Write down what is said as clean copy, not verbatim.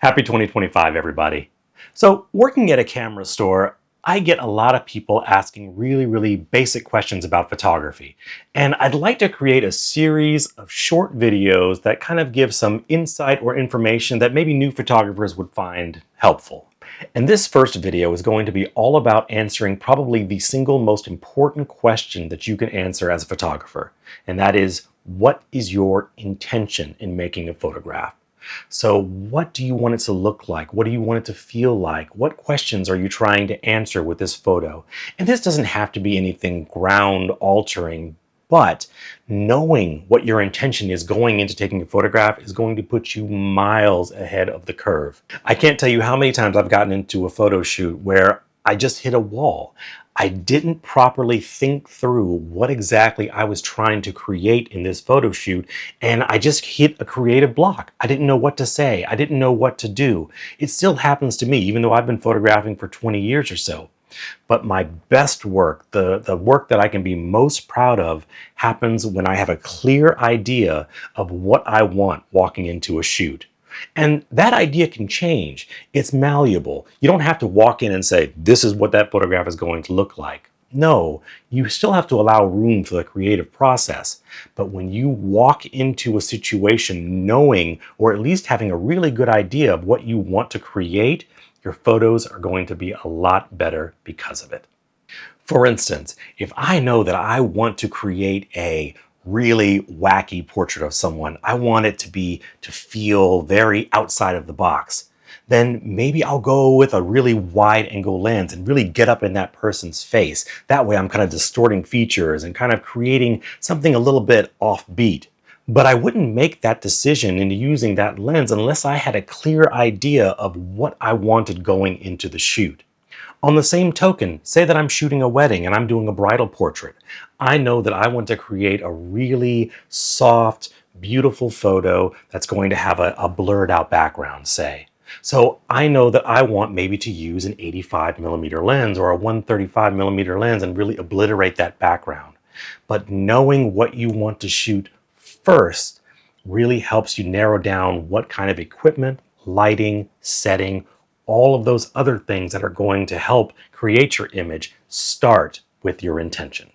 Happy 2025, everybody. So, working at a camera store, I get a lot of people asking really basic questions about photography. And I'd like to create a series of short videos that kind of give some insight or information that maybe new photographers would find helpful. And this first video is going to be all about answering probably the single most important question that you can answer as a photographer. And that is, what is your intention in making a photograph? So, what do you want it to look like? What do you want it to feel like? What questions are you trying to answer with this photo? And this doesn't have to be anything ground altering, but knowing what your intention is going into taking a photograph is going to put you miles ahead of the curve. I can't tell you how many times I've gotten into a photo shoot where I just hit a wall. I didn't properly think through what exactly I was trying to create in this photo shoot, and I just hit a creative block. I didn't know what to say. I didn't know what to do. It still happens to me, even though I've been photographing for 20 years or so. But my best work, the work that I can be most proud of, happens when I have a clear idea of what I want walking into a shoot. And that idea can change. It's malleable. You don't have to walk in and say, this is what that photograph is going to look like. No, you still have to allow room for the creative process. But when you walk into a situation knowing, or at least having a really good idea of what you want to create, your photos are going to be a lot better because of it. For instance, if I know that I want to create a really wacky portrait of someone, I want it to feel very outside of the box, then maybe I'll go with a really wide angle lens and really get up in that person's face. That way I'm kind of distorting features and kind of creating something a little bit offbeat. But I wouldn't make that decision into using that lens unless I had a clear idea of what I wanted going into the shoot. On the same token, say that I'm shooting a wedding and I'm doing a bridal portrait. I know that I want to create a really soft, beautiful photo that's going to have a blurred out background, say. So I know that I want maybe to use an 85mm lens or a 135mm lens and really obliterate that background. But knowing what you want to shoot first really helps you narrow down what kind of equipment, lighting, setting, all of those other things that are going to help create your image start with your intention.